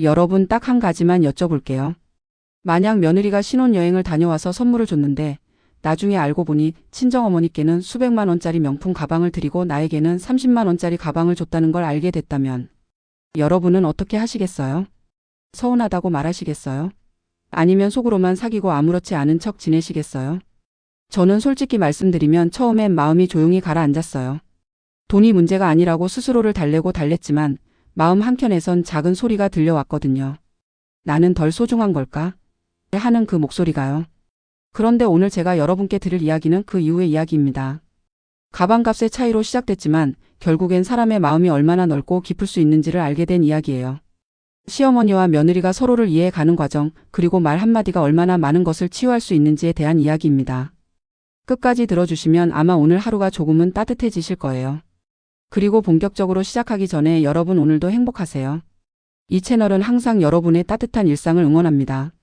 여러분 딱 한 가지만 여쭤볼게요. 만약 며느리가 신혼여행을 다녀와서 선물을 줬는데 나중에 알고 보니 친정어머니께는 수백만 원짜리 명품 가방을 드리고 나에게는 30만 원짜리 가방을 줬다는 걸 알게 됐다면 여러분은 어떻게 하시겠어요? 서운하다고 말하시겠어요? 아니면 속으로만 사귀고 아무렇지 않은 척 지내시겠어요? 저는 솔직히 말씀드리면 처음엔 마음이 조용히 가라앉았어요. 돈이 문제가 아니라고 스스로를 달래고 달랬지만 마음 한켠에선 작은 소리가 들려왔거든요. 나는 덜 소중한 걸까? 하는 그 목소리가요. 그런데 오늘 제가 여러분께 드릴 이야기는 그 이후의 이야기입니다. 가방값의 차이로 시작됐지만 결국엔 사람의 마음이 얼마나 넓고 깊을 수 있는지를 알게 된 이야기예요. 시어머니와 며느리가 서로를 이해해가는 과정, 그리고 말 한마디가 얼마나 많은 것을 치유할 수 있는지에 대한 이야기입니다. 끝까지 들어주시면 아마 오늘 하루가 조금은 따뜻해지실 거예요. 그리고 본격적으로 시작하기 전에 여러분 오늘도 행복하세요. 이 채널은 항상 여러분의 따뜻한 일상을 응원합니다.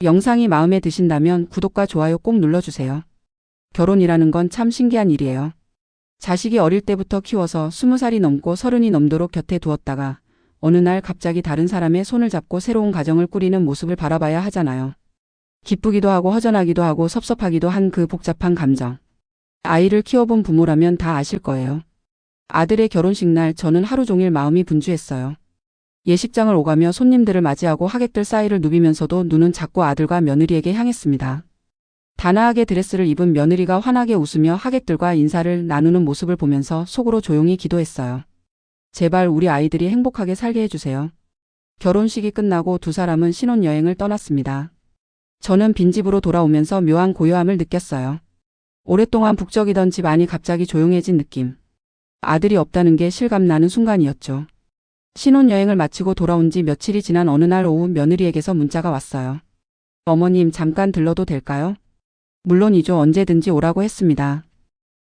영상이 마음에 드신다면 구독과 좋아요 꼭 눌러주세요. 결혼이라는 건 참 신기한 일이에요. 자식이 어릴 때부터 키워서 20살이 넘고 30이 넘도록 곁에 두었다가 어느 날 갑자기 다른 사람의 손을 잡고 새로운 가정을 꾸리는 모습을 바라봐야 하잖아요. 기쁘기도 하고 허전하기도 하고 섭섭하기도 한 그 복잡한 감정. 아이를 키워본 부모라면 다 아실 거예요. 아들의 결혼식 날 저는 하루 종일 마음이 분주했어요. 예식장을 오가며 손님들을 맞이하고 하객들 사이를 누비면서도 눈은 자꾸 아들과 며느리에게 향했습니다. 단아하게 드레스를 입은 며느리가 환하게 웃으며 하객들과 인사를 나누는 모습을 보면서 속으로 조용히 기도했어요. 제발 우리 아이들이 행복하게 살게 해주세요. 결혼식이 끝나고 두 사람은 신혼여행을 떠났습니다. 저는 빈집으로 돌아오면서 묘한 고요함을 느꼈어요. 오랫동안 북적이던 집 안이 갑자기 조용해진 느낌. 아들이 없다는 게 실감나는 순간이었죠. 신혼여행을 마치고 돌아온 지 며칠이 지난 어느 날 오후 며느리에게서 문자가 왔어요. 어머님 잠깐 들러도 될까요? 물론이죠. 언제든지 오라고 했습니다.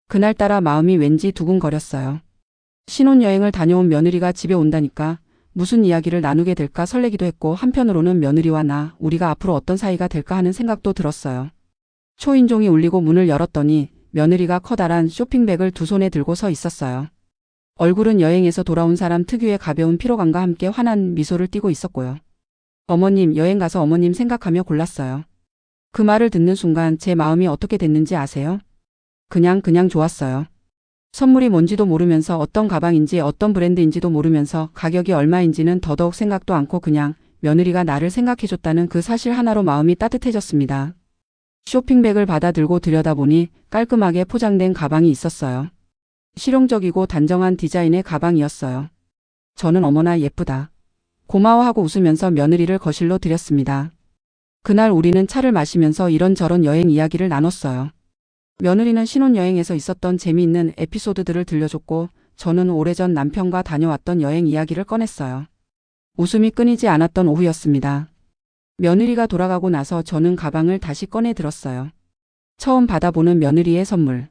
그날따라 마음이 왠지 두근거렸어요. 신혼여행을 다녀온 며느리가 집에 온다니까 무슨 이야기를 나누게 될까 설레기도 했고 한편으로는 며느리와 나, 우리가 앞으로 어떤 사이가 될까 하는 생각도 들었어요. 초인종이 울리고 문을 열었더니 며느리가 커다란 쇼핑백을 두 손에 들고 서 있었어요. 얼굴은 여행에서 돌아온 사람 특유의 가벼운 피로감과 함께 환한 미소를 띠고 있었고요. 어머님, 여행 가서 어머님 생각하며 골랐어요. 그 말을 듣는 순간 제 마음이 어떻게 됐는지 아세요? 그냥 좋았어요. 선물이 뭔지도 모르면서 어떤 가방인지 어떤 브랜드인지도 모르면서 가격이 얼마인지는 더더욱 생각도 않고 그냥 며느리가 나를 생각해줬다는 그 사실 하나로 마음이 따뜻해졌습니다. 쇼핑백을 받아 들고 들여다보니 깔끔하게 포장된 가방이 있었어요. 실용적이고 단정한 디자인의 가방이었어요. 저는 어머나 예쁘다. 고마워하고 웃으면서 며느리를 거실로 들였습니다. 그날 우리는 차를 마시면서 이런저런 여행 이야기를 나눴어요. 며느리는 신혼여행에서 있었던 재미있는 에피소드들을 들려줬고 저는 오래전 남편과 다녀왔던 여행 이야기를 꺼냈어요. 웃음이 끊이지 않았던 오후였습니다. 며느리가 돌아가고 나서 저는 가방을 다시 꺼내 들었어요. 처음 받아보는 며느리의 선물.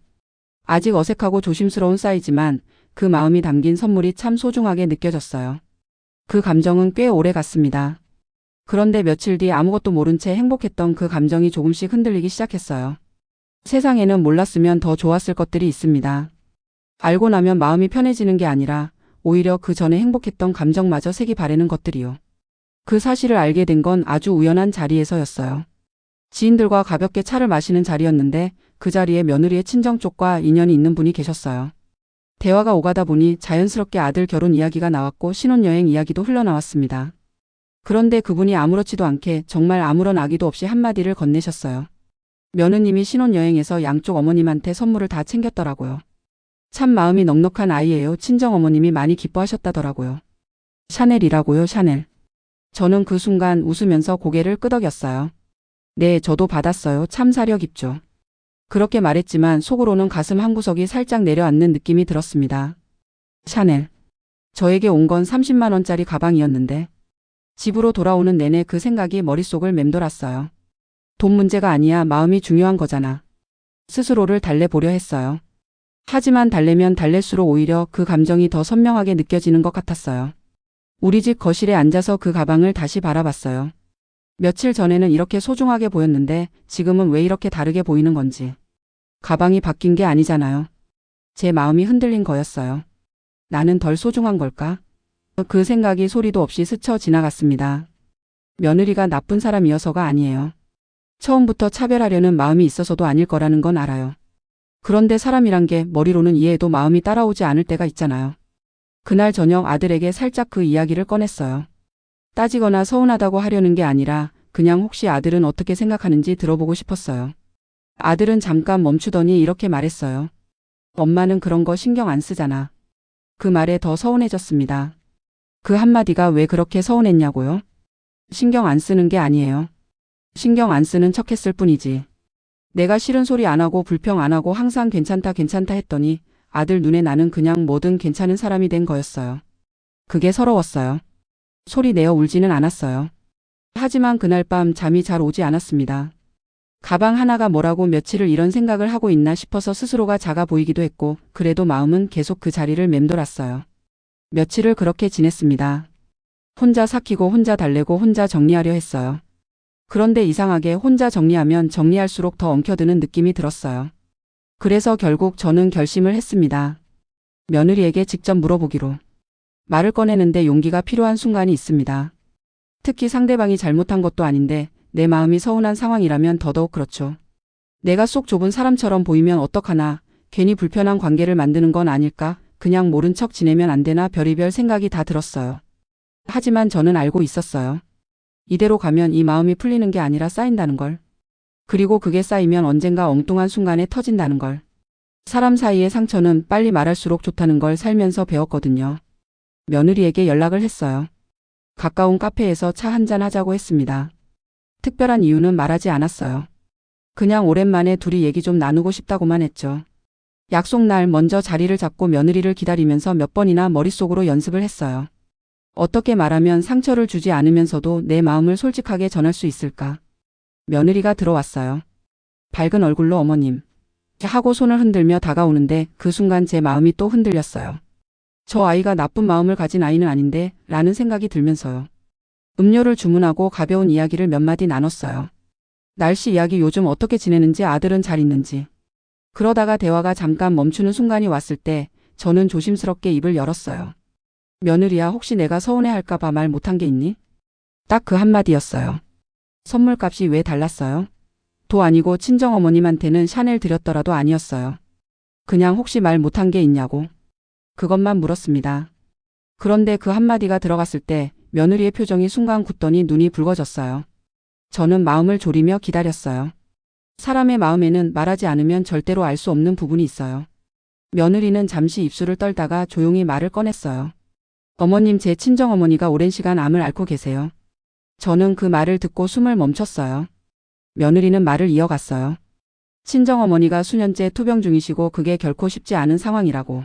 아직 어색하고 조심스러운 사이지만 그 마음이 담긴 선물이 참 소중하게 느껴졌어요. 그 감정은 꽤 오래 갔습니다. 그런데 며칠 뒤 아무것도 모른 채 행복했던 그 감정이 조금씩 흔들리기 시작했어요. 세상에는 몰랐으면 더 좋았을 것들이 있습니다. 알고 나면 마음이 편해지는 게 아니라 오히려 그 전에 행복했던 감정마저 색이 바래는 것들이요. 그 사실을 알게 된 건 아주 우연한 자리에서였어요. 지인들과 가볍게 차를 마시는 자리였는데 그 자리에 며느리의 친정 쪽과 인연이 있는 분이 계셨어요. 대화가 오가다 보니 자연스럽게 아들 결혼 이야기가 나왔고 신혼여행 이야기도 흘러나왔습니다. 그런데 그분이 아무렇지도 않게 정말 아무런 악의도 없이 한마디를 건네셨어요. 며느님이 신혼여행에서 양쪽 어머님한테 선물을 다 챙겼더라고요. 참 마음이 넉넉한 아이예요. 친정어머님이 많이 기뻐하셨다더라고요. 샤넬이라고요, 샤넬. 저는 그 순간 웃으면서 고개를 끄덕였어요. 네, 저도 받았어요. 참 사려 깊죠. 그렇게 말했지만 속으로는 가슴 한구석이 살짝 내려앉는 느낌이 들었습니다. 샤넬. 저에게 온 건 30만 원짜리 가방이었는데 집으로 돌아오는 내내 그 생각이 머릿속을 맴돌았어요. 돈 문제가 아니야. 마음이 중요한 거잖아. 스스로를 달래보려 했어요. 하지만 달래면 달랠수록 오히려 그 감정이 더 선명하게 느껴지는 것 같았어요. 우리 집 거실에 앉아서 그 가방을 다시 바라봤어요. 며칠 전에는 이렇게 소중하게 보였는데 지금은 왜 이렇게 다르게 보이는 건지. 가방이 바뀐 게 아니잖아요. 제 마음이 흔들린 거였어요. 나는 덜 소중한 걸까? 그 생각이 소리도 없이 스쳐 지나갔습니다. 며느리가 나쁜 사람이어서가 아니에요. 처음부터 차별하려는 마음이 있어서도 아닐 거라는 건 알아요. 그런데 사람이란 게 머리로는 이해해도 마음이 따라오지 않을 때가 있잖아요. 그날 저녁 아들에게 살짝 그 이야기를 꺼냈어요. 따지거나 서운하다고 하려는 게 아니라 그냥 혹시 아들은 어떻게 생각하는지 들어보고 싶었어요. 아들은 잠깐 멈추더니 이렇게 말했어요. 엄마는 그런 거 신경 안 쓰잖아. 그 말에 더 서운해졌습니다. 그 한마디가 왜 그렇게 서운했냐고요? 신경 안 쓰는 게 아니에요. 신경 안 쓰는 척 했을 뿐이지. 내가 싫은 소리 안 하고 불평 안 하고 항상 괜찮다 괜찮다 했더니 아들 눈에 나는 그냥 뭐든 괜찮은 사람이 된 거였어요. 그게 서러웠어요. 소리 내어 울지는 않았어요. 하지만 그날 밤 잠이 잘 오지 않았습니다. 가방 하나가 뭐라고 며칠을 이런 생각을 하고 있나 싶어서 스스로가 작아 보이기도 했고 그래도 마음은 계속 그 자리를 맴돌았어요. 며칠을 그렇게 지냈습니다. 혼자 삭히고 혼자 달래고 혼자 정리하려 했어요. 그런데 이상하게 혼자 정리하면 정리할수록 더 엉켜드는 느낌이 들었어요. 그래서 결국 저는 결심을 했습니다. 며느리에게 직접 물어보기로. 말을 꺼내는데 용기가 필요한 순간이 있습니다. 특히 상대방이 잘못한 것도 아닌데 내 마음이 서운한 상황이라면 더더욱 그렇죠. 내가 속 좁은 사람처럼 보이면 어떡하나, 괜히 불편한 관계를 만드는 건 아닐까, 그냥 모른 척 지내면 안 되나 별의별 생각이 다 들었어요. 하지만 저는 알고 있었어요. 이대로 가면 이 마음이 풀리는 게 아니라 쌓인다는 걸. 그리고 그게 쌓이면 언젠가 엉뚱한 순간에 터진다는 걸. 사람 사이의 상처는 빨리 말할수록 좋다는 걸 살면서 배웠거든요. 며느리에게 연락을 했어요. 가까운 카페에서 차 한잔 하자고 했습니다. 특별한 이유는 말하지 않았어요. 그냥 오랜만에 둘이 얘기 좀 나누고 싶다고만 했죠. 약속 날 먼저 자리를 잡고 며느리를 기다리면서 몇 번이나 머릿속으로 연습을 했어요. 어떻게 말하면 상처를 주지 않으면서도 내 마음을 솔직하게 전할 수 있을까? 며느리가 들어왔어요. 밝은 얼굴로 어머님. 하고 손을 흔들며 다가오는데 그 순간 제 마음이 또 흔들렸어요. 저 아이가 나쁜 마음을 가진 아이는 아닌데 라는 생각이 들면서요. 음료를 주문하고 가벼운 이야기를 몇 마디 나눴어요. 날씨 이야기 요즘 어떻게 지내는지 아들은 잘 있는지. 그러다가 대화가 잠깐 멈추는 순간이 왔을 때 저는 조심스럽게 입을 열었어요. 며느리야 혹시 내가 서운해할까 봐 말 못한 게 있니? 딱 그 한마디였어요. 선물값이 왜 달랐어요? 도 아니고 친정어머님한테는 샤넬 드렸더라도 아니었어요. 그냥 혹시 말 못한 게 있냐고. 그것만 물었습니다. 그런데 그 한마디가 들어갔을 때 며느리의 표정이 순간 굳더니 눈이 붉어졌어요. 저는 마음을 졸이며 기다렸어요. 사람의 마음에는 말하지 않으면 절대로 알 수 없는 부분이 있어요. 며느리는 잠시 입술을 떨다가 조용히 말을 꺼냈어요. 어머님 제 친정어머니가 오랜 시간 암을 앓고 계세요. 저는 그 말을 듣고 숨을 멈췄어요. 며느리는 말을 이어갔어요. 친정어머니가 수년째 투병 중이시고 그게 결코 쉽지 않은 상황이라고.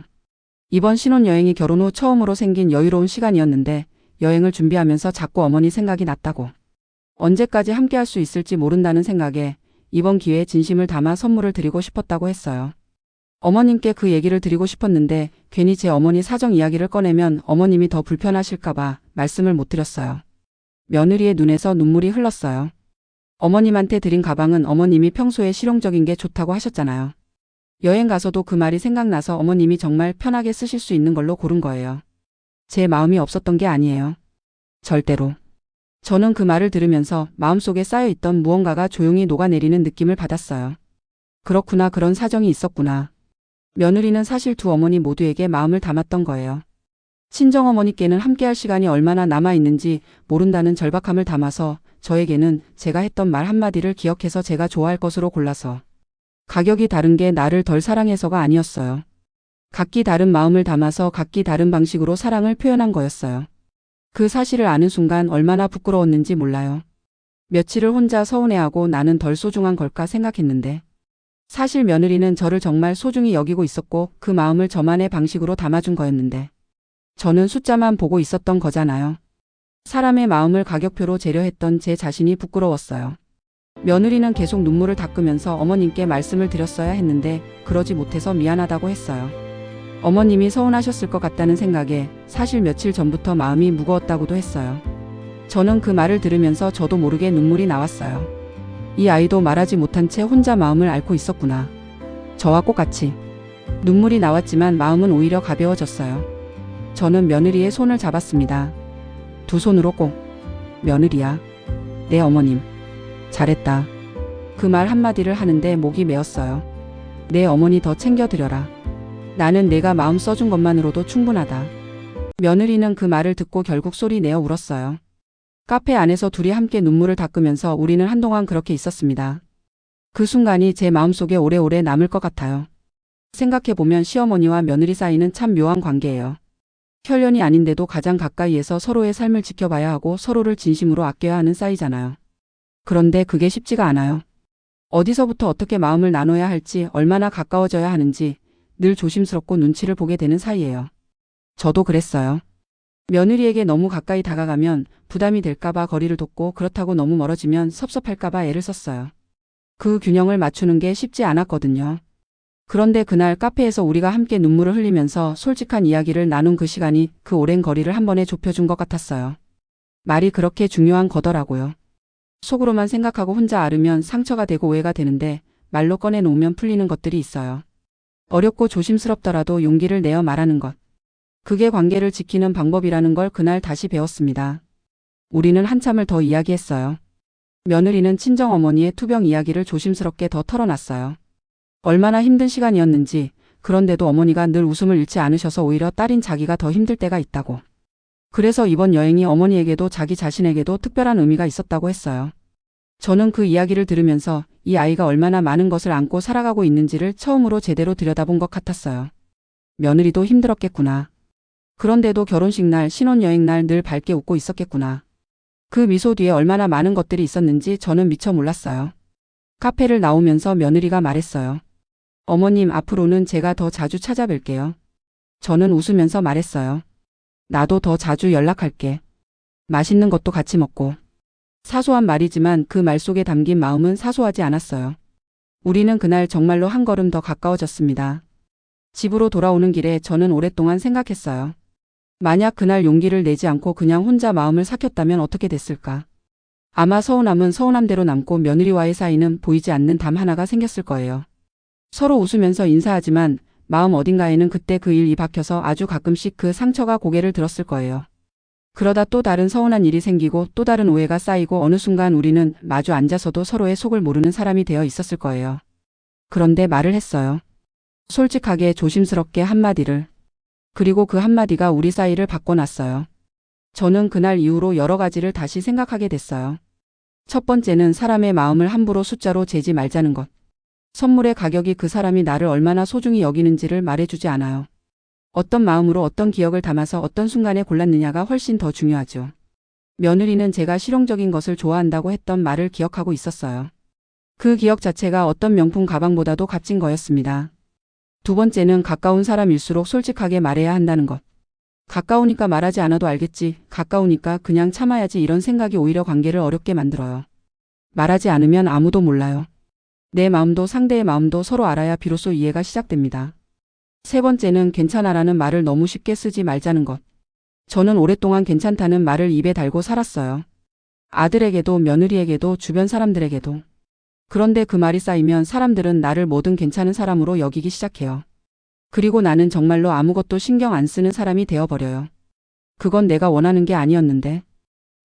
이번 신혼여행이 결혼 후 처음으로 생긴 여유로운 시간이었는데 여행을 준비하면서 자꾸 어머니 생각이 났다고. 언제까지 함께 할 수 있을지 모른다는 생각에 이번 기회에 진심을 담아 선물을 드리고 싶었다고 했어요. 어머님께 그 얘기를 드리고 싶었는데 괜히 제 어머니 사정 이야기를 꺼내면 어머님이 더 불편하실까봐 말씀을 못 드렸어요. 며느리의 눈에서 눈물이 흘렀어요. 어머님한테 드린 가방은 어머님이 평소에 실용적인 게 좋다고 하셨잖아요. 여행 가서도 그 말이 생각나서 어머님이 정말 편하게 쓰실 수 있는 걸로 고른 거예요. 제 마음이 없었던 게 아니에요. 절대로. 저는 그 말을 들으면서 마음속에 쌓여있던 무언가가 조용히 녹아내리는 느낌을 받았어요. 그렇구나, 그런 사정이 있었구나. 며느리는 사실 두 어머니 모두에게 마음을 담았던 거예요. 친정어머니께는 함께할 시간이 얼마나 남아있는지 모른다는 절박함을 담아서 저에게는 제가 했던 말 한마디를 기억해서 제가 좋아할 것으로 골라서. 가격이 다른 게 나를 덜 사랑해서가 아니었어요. 각기 다른 마음을 담아서 각기 다른 방식으로 사랑을 표현한 거였어요. 그 사실을 아는 순간 얼마나 부끄러웠는지 몰라요. 며칠을 혼자 서운해하고 나는 덜 소중한 걸까 생각했는데 사실 며느리는 저를 정말 소중히 여기고 있었고 그 마음을 저만의 방식으로 담아준 거였는데 저는 숫자만 보고 있었던 거잖아요. 사람의 마음을 가격표로 재려했던 제 자신이 부끄러웠어요. 며느리는 계속 눈물을 닦으면서 어머님께 말씀을 드렸어야 했는데 그러지 못해서 미안하다고 했어요. 어머님이 서운하셨을 것 같다는 생각에 사실 며칠 전부터 마음이 무거웠다고도 했어요. 저는 그 말을 들으면서 저도 모르게 눈물이 나왔어요. 이 아이도 말하지 못한 채 혼자 마음을 앓고 있었구나. 저와 똑같이. 눈물이 나왔지만 마음은 오히려 가벼워졌어요. 저는 며느리의 손을 잡았습니다. 두 손으로 꼭. 며느리야. 네 어머님. 잘했다. 그 말 한마디를 하는데 목이 메었어요. 내 어머니 더 챙겨드려라. 나는 내가 마음 써준 것만으로도 충분하다. 며느리는 그 말을 듣고 결국 소리 내어 울었어요. 카페 안에서 둘이 함께 눈물을 닦으면서 우리는 한동안 그렇게 있었습니다. 그 순간이 제 마음속에 오래오래 남을 것 같아요. 생각해보면 시어머니와 며느리 사이는 참 묘한 관계예요. 혈연이 아닌데도 가장 가까이에서 서로의 삶을 지켜봐야 하고 서로를 진심으로 아껴야 하는 사이잖아요. 그런데 그게 쉽지가 않아요. 어디서부터 어떻게 마음을 나눠야 할지, 얼마나 가까워져야 하는지 늘 조심스럽고 눈치를 보게 되는 사이예요. 저도 그랬어요. 며느리에게 너무 가까이 다가가면 부담이 될까봐 거리를 뒀고, 그렇다고 너무 멀어지면 섭섭할까봐 애를 썼어요. 그 균형을 맞추는 게 쉽지 않았거든요. 그런데 그날 카페에서 우리가 함께 눈물을 흘리면서 솔직한 이야기를 나눈 그 시간이 그 오랜 거리를 한 번에 좁혀준 것 같았어요. 말이 그렇게 중요한 거더라고요. 속으로만 생각하고 혼자 앓으면 상처가 되고 오해가 되는데 말로 꺼내놓으면 풀리는 것들이 있어요. 어렵고 조심스럽더라도 용기를 내어 말하는 것. 그게 관계를 지키는 방법이라는 걸 그날 다시 배웠습니다. 우리는 한참을 더 이야기했어요. 며느리는 친정어머니의 투병 이야기를 조심스럽게 더 털어놨어요. 얼마나 힘든 시간이었는지, 그런데도 어머니가 늘 웃음을 잃지 않으셔서 오히려 딸인 자기가 더 힘들 때가 있다고. 그래서 이번 여행이 어머니에게도 자기 자신에게도 특별한 의미가 있었다고 했어요. 저는 그 이야기를 들으면서 이 아이가 얼마나 많은 것을 안고 살아가고 있는지를 처음으로 제대로 들여다본 것 같았어요. 며느리도 힘들었겠구나. 그런데도 결혼식 날, 신혼여행 날 늘 밝게 웃고 있었겠구나. 그 미소 뒤에 얼마나 많은 것들이 있었는지 저는 미처 몰랐어요. 카페를 나오면서 며느리가 말했어요. 어머님, 앞으로는 제가 더 자주 찾아뵐게요. 저는 웃으면서 말했어요. 나도 더 자주 연락할게. 맛있는 것도 같이 먹고. 사소한 말이지만 그 말 속에 담긴 마음은 사소하지 않았어요. 우리는 그날 정말로 한 걸음 더 가까워졌습니다. 집으로 돌아오는 길에 저는 오랫동안 생각했어요. 만약 그날 용기를 내지 않고 그냥 혼자 마음을 삭혔다면 어떻게 됐을까? 아마 서운함은 서운함대로 남고 며느리와의 사이는 보이지 않는 담 하나가 생겼을 거예요. 서로 웃으면서 인사하지만 마음 어딘가에는 그때 그 일이 박혀서 아주 가끔씩 그 상처가 고개를 들었을 거예요. 그러다 또 다른 서운한 일이 생기고 또 다른 오해가 쌓이고 어느 순간 우리는 마주 앉아서도 서로의 속을 모르는 사람이 되어 있었을 거예요. 그런데 말을 했어요. 솔직하게 조심스럽게 한마디를. 그리고 그 한마디가 우리 사이를 바꿔놨어요. 저는 그날 이후로 여러 가지를 다시 생각하게 됐어요. 첫 번째는 사람의 마음을 함부로 숫자로 재지 말자는 것. 선물의 가격이 그 사람이 나를 얼마나 소중히 여기는지를 말해주지 않아요. 어떤 마음으로 어떤 기억을 담아서 어떤 순간에 골랐느냐가 훨씬 더 중요하죠. 며느리는 제가 실용적인 것을 좋아한다고 했던 말을 기억하고 있었어요. 그 기억 자체가 어떤 명품 가방보다도 값진 거였습니다. 두 번째는 가까운 사람일수록 솔직하게 말해야 한다는 것. 가까우니까 말하지 않아도 알겠지, 가까우니까 그냥 참아야지, 이런 생각이 오히려 관계를 어렵게 만들어요. 말하지 않으면 아무도 몰라요. 내 마음도 상대의 마음도 서로 알아야 비로소 이해가 시작됩니다. 세 번째는 괜찮아라는 말을 너무 쉽게 쓰지 말자는 것. 저는 오랫동안 괜찮다는 말을 입에 달고 살았어요. 아들에게도 며느리에게도 주변 사람들에게도. 그런데 그 말이 쌓이면 사람들은 나를 뭐든 괜찮은 사람으로 여기기 시작해요. 그리고 나는 정말로 아무것도 신경 안 쓰는 사람이 되어버려요. 그건 내가 원하는 게 아니었는데.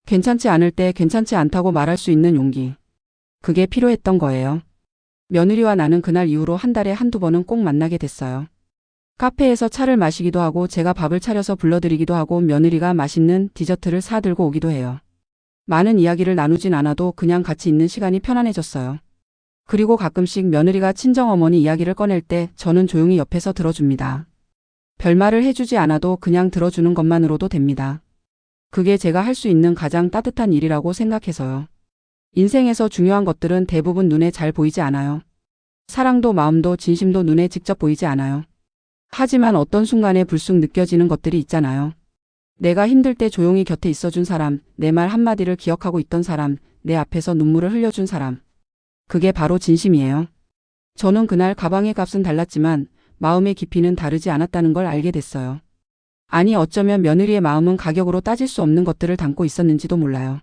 괜찮지 않을 때 괜찮지 않다고 말할 수 있는 용기. 그게 필요했던 거예요. 며느리와 나는 그날 이후로 한 달에 한두 번은 꼭 만나게 됐어요. 카페에서 차를 마시기도 하고 제가 밥을 차려서 불러드리기도 하고 며느리가 맛있는 디저트를 사들고 오기도 해요. 많은 이야기를 나누진 않아도 그냥 같이 있는 시간이 편안해졌어요. 그리고 가끔씩 며느리가 친정어머니 이야기를 꺼낼 때 저는 조용히 옆에서 들어줍니다. 별말을 해주지 않아도 그냥 들어주는 것만으로도 됩니다. 그게 제가 할 수 있는 가장 따뜻한 일이라고 생각해서요. 인생에서 중요한 것들은 대부분 눈에 잘 보이지 않아요. 사랑도 마음도 진심도 눈에 직접 보이지 않아요. 하지만 어떤 순간에 불쑥 느껴지는 것들이 있잖아요. 내가 힘들 때 조용히 곁에 있어준 사람, 내 말 한마디를 기억하고 있던 사람, 내 앞에서 눈물을 흘려준 사람. 그게 바로 진심이에요. 저는 그날 가방의 값은 달랐지만 마음의 깊이는 다르지 않았다는 걸 알게 됐어요. 아니, 어쩌면 며느리의 마음은 가격으로 따질 수 없는 것들을 담고 있었는지도 몰라요.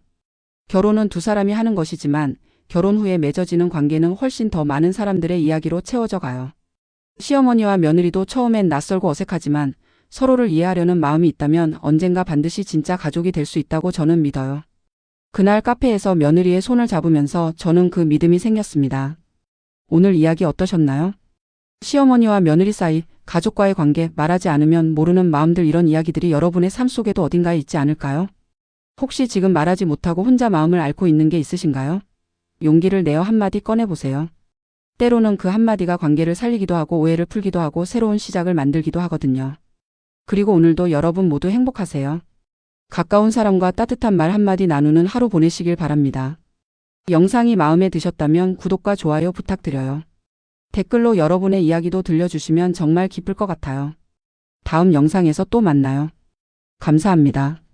결혼은 두 사람이 하는 것이지만 결혼 후에 맺어지는 관계는 훨씬 더 많은 사람들의 이야기로 채워져 가요. 시어머니와 며느리도 처음엔 낯설고 어색하지만 서로를 이해하려는 마음이 있다면 언젠가 반드시 진짜 가족이 될 수 있다고 저는 믿어요. 그날 카페에서 며느리의 손을 잡으면서 저는 그 믿음이 생겼습니다. 오늘 이야기 어떠셨나요? 시어머니와 며느리 사이, 가족과의 관계, 말하지 않으면 모르는 마음들 이런 이야기들이 여러분의 삶 속에도 어딘가에 있지 않을까요? 혹시 지금 말하지 못하고 혼자 마음을 앓고 있는 게 있으신가요? 용기를 내어 한마디 꺼내보세요. 때로는 그 한마디가 관계를 살리기도 하고 오해를 풀기도 하고 새로운 시작을 만들기도 하거든요. 그리고 오늘도 여러분 모두 행복하세요. 가까운 사람과 따뜻한 말 한마디 나누는 하루 보내시길 바랍니다. 영상이 마음에 드셨다면 구독과 좋아요 부탁드려요. 댓글로 여러분의 이야기도 들려주시면 정말 기쁠 것 같아요. 다음 영상에서 또 만나요. 감사합니다.